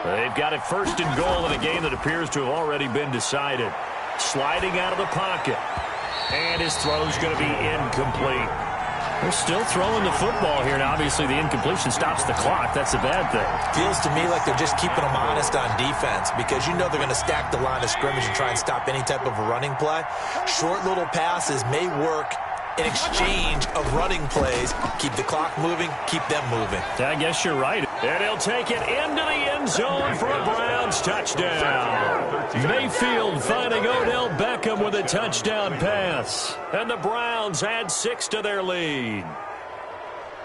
They've got it 1st and goal in a game that appears to have already been decided. Sliding out of the pocket. And his throw's going to be incomplete. They're still throwing the football here, and obviously the incompletion stops the clock. That's a bad thing. Feels to me like they're just keeping them honest on defense because you know they're going to stack the line of scrimmage and try and stop any type of a running play. Short little passes may work in exchange of running plays. Keep the clock moving, keep them moving. I guess you're right. And he'll take it into the end zone for a Browns touchdown. Mayfield finding Odell Beckham with a touchdown pass. And the Browns add 6 to their lead.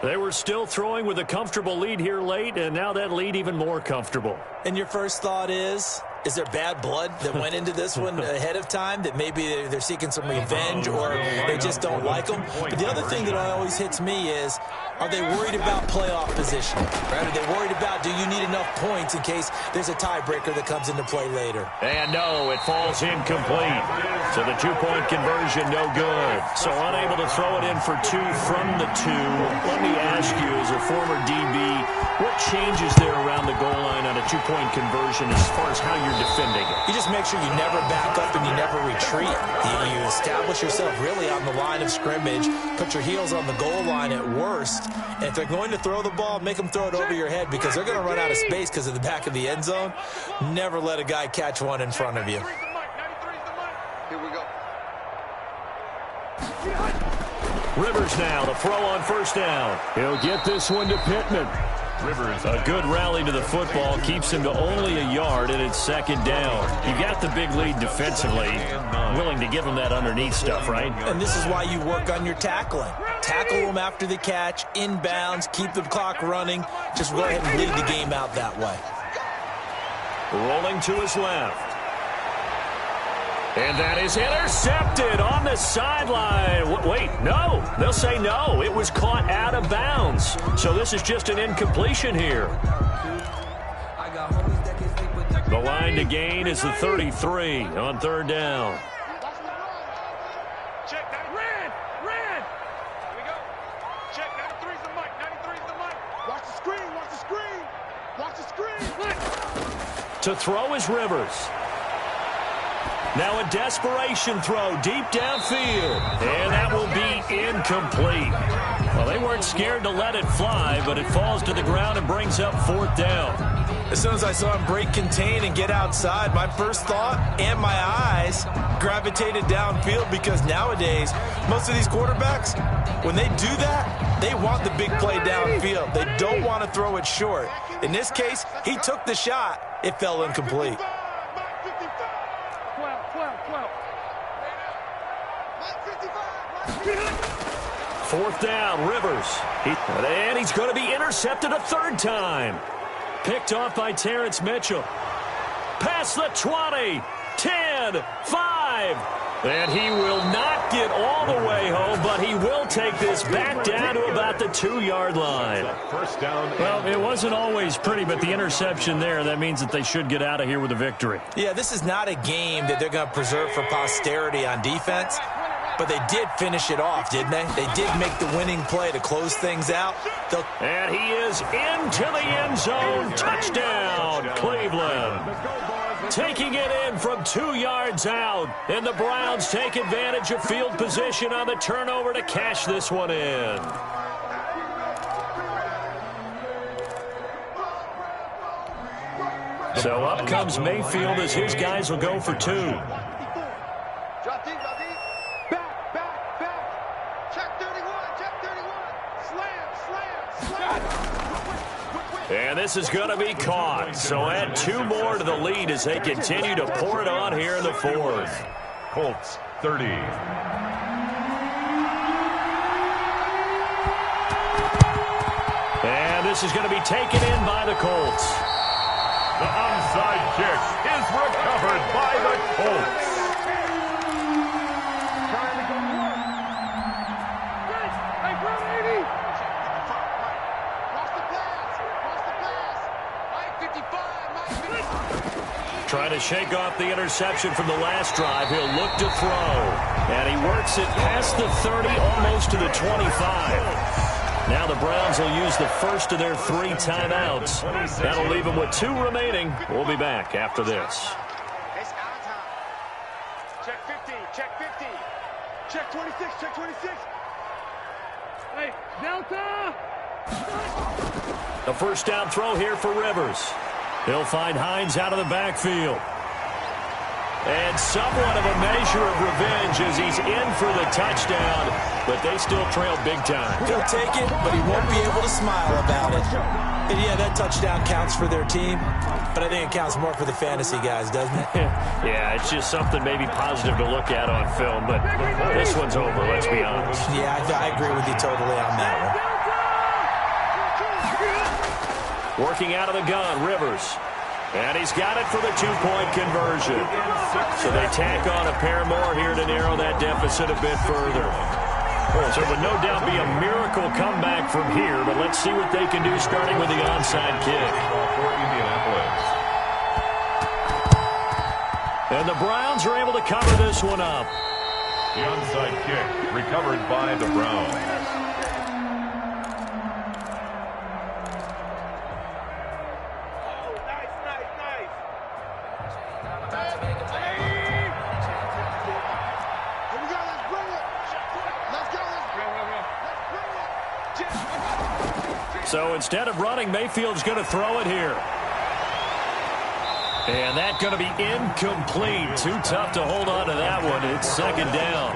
They were still throwing with a comfortable lead here late, and now that lead even more comfortable. And your first thought is there bad blood that went into this one ahead of time, that maybe they're seeking some revenge or they just don't like them? But the other thing that always hits me is, are they worried about playoff positioning? Right? Are they worried about, do you need enough points in case there's a tiebreaker that comes into play later? And no, it falls incomplete. So the two-point conversion, no good. So unable to throw it in for 2 from the 2. Let me ask you, as a former DB, what changes there around the goal line on a two-point conversion as far as how you're defending it? You just make sure you never back up and you never retreat. You establish yourself really on the line of scrimmage, put your heels on the goal line at worst, and if they're going to throw the ball, make them throw it over your head because they're going to run out of space because of the back of the end zone. Never let a guy catch one in front of you. Here we go. Rivers now to throw on first down. He'll get this one to Pittman. Rivers. A good rally to the football keeps him to only a yard, and it's second down. You got the big lead defensively. Willing to give him that underneath stuff, right? And this is why you work on your tackling. Tackle them after the catch, inbounds, keep the clock running. Just go ahead and bleed the game out that way. Rolling to his left. And that is intercepted on the sideline. Wait, no. They'll say no. It was caught out of bounds. So this is just an incompletion here. The line to gain is the 33 on third down. Check that. Ran. Here we go. Check. 93's the mic. 93's the mic. Watch the screen. Watch the screen. Watch the screen. To throw is Rivers. Now a desperation throw deep downfield. And that will be incomplete. Well, they weren't scared to let it fly, but it falls to the ground and brings up fourth down. As soon as I saw him break contain and get outside, my first thought and my eyes gravitated downfield because nowadays, most of these quarterbacks, when they do that, they want the big play downfield. They don't want to throw it short. In this case, he took the shot. It fell incomplete. 4th down, Rivers. And he's going to be intercepted a third time. Picked off by Terrence Mitchell. Past the 20, 10, 5. And he will not get all the way home, but he will take this back down to about the 2-yard line. First down. Well, it wasn't always pretty, but the interception there, that means that they should get out of here with a victory. Yeah, this is not a game that they're going to preserve for posterity on defense. But they did finish it off, didn't they? They did make the winning play to close things out. And he is into the end zone. Touchdown, Cleveland. Taking it in from 2 yards out. And the Browns take advantage of field position on the turnover to cash this one in. So up comes Mayfield as his guys will go for 2. Drop deep. Back. Check 31. Slam. And this is going to be caught. So add 2 more to the lead as they continue to pour it on here in the 4th. Colts 30. And this is going to be taken in by the Colts. The onside kick is recovered by the Colts. Trying to shake off the interception from the last drive. He'll look to throw. And he works it past the 30, almost to the 25. Now the Browns will use the first of their 3 timeouts. That'll leave them with 2 remaining. We'll be back after this. Check 26, check 26. Hey, Delta! A first down throw here for Rivers. He'll find Hines out of the backfield. And somewhat of a measure of revenge as he's in for the touchdown, but they still trail big time. He'll take it, but he won't be able to smile about it. And yeah, that touchdown counts for their team, but I think it counts more for the fantasy guys, doesn't it? Yeah, it's just something maybe positive to look at on film, but this one's over, let's be honest. Yeah, I agree with you totally on that one. Working out of the gun, Rivers. And he's got it for the two-point conversion. So they tack on a pair more here to narrow that deficit a bit further. So it would no doubt be a miracle comeback from here, but let's see what they can do starting with the onside kick. For Indianapolis. And the Browns are able to cover this one up. The onside kick recovered by the Browns. So instead of running, Mayfield's going to throw it here. And that's going to be incomplete. Too tough to hold on to that one. It's second down.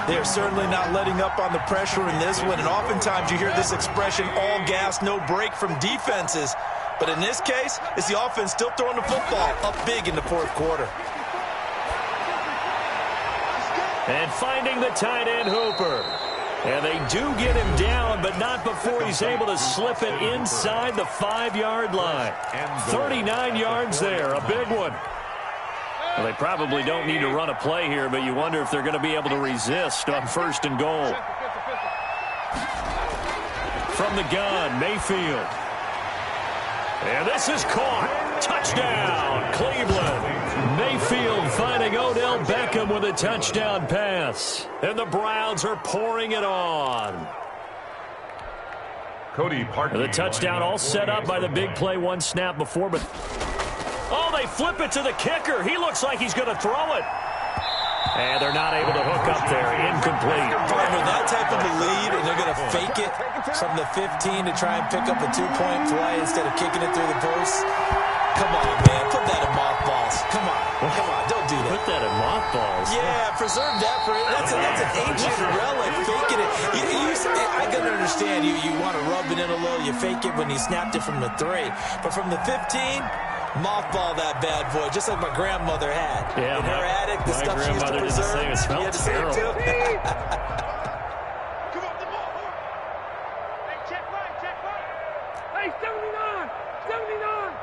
They're certainly not letting up on the pressure in this one, and oftentimes you hear this expression, all gas, no break from defenses. But in this case, it's the offense still throwing the football up big in the fourth quarter. And finding the tight end, Hooper. And they do get him down, but not before he's able to slip it inside the 5-yard line. 39 yards there, a big one. Well, they probably don't need to run a play here, but you wonder if they're going to be able to resist on first and goal. From the gun, Mayfield. And this is caught. Touchdown, Cleveland. Mayfield finding Odell Beckham with a touchdown pass. And the Browns are pouring it on. Cody Parkey. The touchdown all set up by the big play one snap before, but oh, they flip it to the kicker. He looks like he's going to throw it. And they're not able to hook up there. Incomplete. With that type of a lead, and they're going to fake it from the 15 to try and pick up a two-point play instead of kicking it through the post. Come on, man. Put that in mothballs. Come on. Come on. Don't do that. Put that in mothballs. Yeah, preserve that for it. That's an ancient relic. Faking it. I can understand you want to rub it in a little. You fake it when you snapped it from the 3. But from the 15, mothball that bad boy, just like my grandmother had. Yeah, in her attic, the stuff she used to preserve. It smelled terrible. Come on, the ball. Hey, check right. Hey, 79! 79!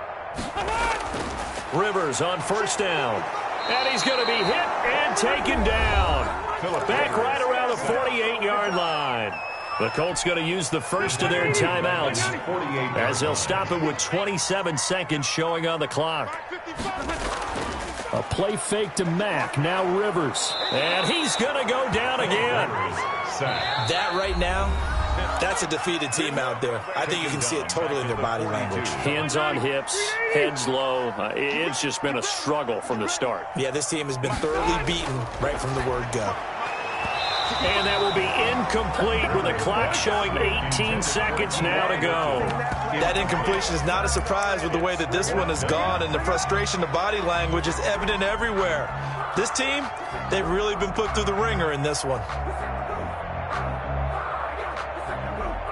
Rivers on first down. And he's going to be hit and taken down. Back right around the 48-yard line. The Colts going to use the first of their timeouts as they'll stop it with 27 seconds showing on the clock. A play fake to Mack. Now Rivers. And he's going to go down again. That right now, that's a defeated team out there. I think you can see it totally in their body language. Hands on hips, heads low. It's just been a struggle from the start. Yeah, this team has been thoroughly beaten right from the word go. And that will be incomplete with the clock showing 18 seconds now to go. That incompletion is not a surprise with the way that this one has gone, and the frustration of body language is evident everywhere. This team, they've really been put through the ringer in this one.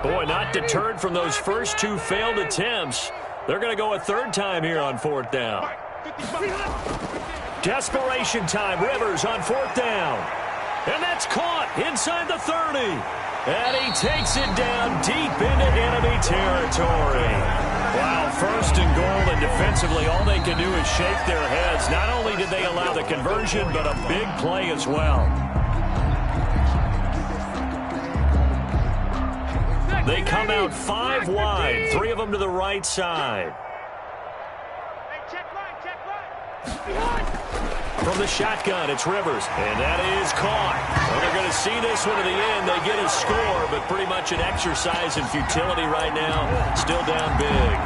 Boy, not deterred from those first two failed attempts. They're going to go a third time here on fourth down. Desperation time. Rivers on fourth down. And that's caught inside the 30. And he takes it down deep into enemy territory. Wow, first and goal, and defensively all they can do is shake their heads. Not only did they allow the conversion, but a big play as well. They come out 5 wide, 3 of them to the right side. Hey, check right. From the shotgun, it's Rivers, and that is caught. Well, they're going to see this one to the end. They get a score, but pretty much an exercise in futility right now. Still down big.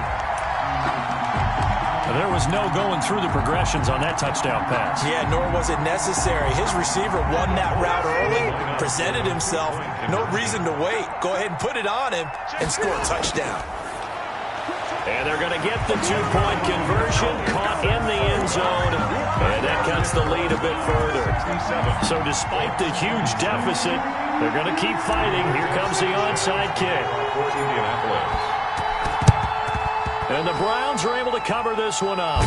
And There was no going through the progressions on that touchdown pass. Yeah, nor was it necessary. His receiver won that route early, presented himself. No reason to wait. Go ahead and put it on him and score a touchdown. And they're going to get the two-point conversion, caught in the end zone, and that cuts the lead a bit further. So despite the huge deficit, they're going to keep fighting. Here comes the onside kick. And the Browns are able to cover this one up.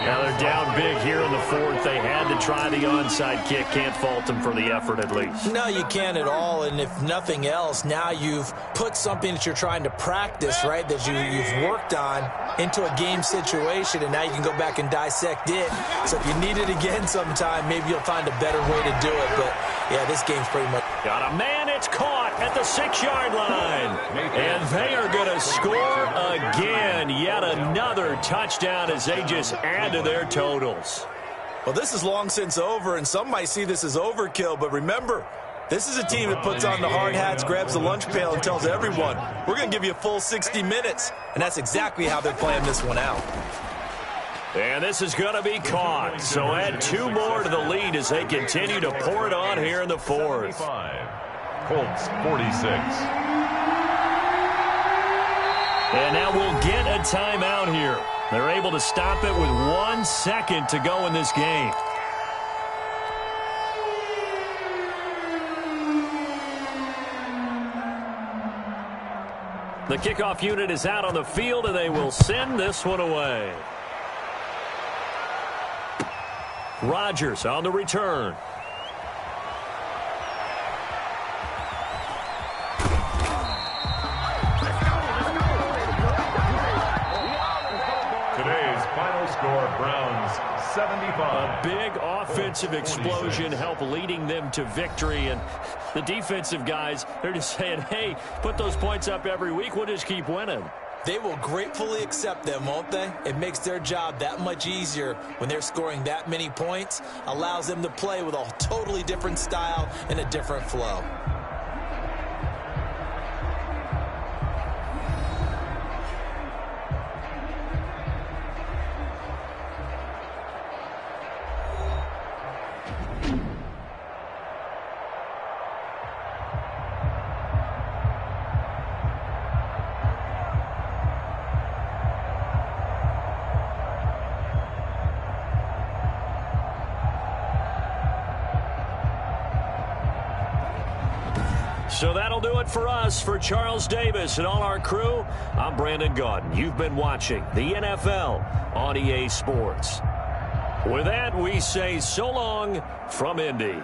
Now they're down big here in the fourth. They had to try the onside kick. Can't fault them for the effort at least. No, you can't at all. And if nothing else, now you've put something that you're trying to practice, right, that you've worked on into a game situation, and now you can go back and dissect it. So if you need it again sometime, maybe you'll find a better way to do it. But, yeah, this game's pretty much... Got a man. It's caught at the 6-yard line. And they are going to score again. Yet another touchdown as they just add to their totals. Well, this is long since over, and some might see this as overkill. But remember, this is a team that puts on the hard hats, grabs the lunch pail, and tells everyone, we're going to give you a full 60 minutes. And that's exactly how they're playing this one out. And this is going to be caught. So add 2 more to the lead as they continue to pour it on here in the fourth. Colts 46. And now we'll get a timeout here. They're able to stop it with 1 second to go in this game. The kickoff unit is out on the field, and they will send this one away. Rodgers on the return. Today's final score, Browns 75. A big offensive explosion helped leading them to victory. And the defensive guys, they're just saying, hey, put those points up every week. We'll just keep winning. They will gratefully accept them, won't they? It makes their job that much easier when they're scoring that many points. Allows them to play with a totally different style and a different flow. So that'll do it for us. For Charles Davis and all our crew, I'm Brandon Gaudin. You've been watching the NFL on EA Sports. With that, we say so long from Indy.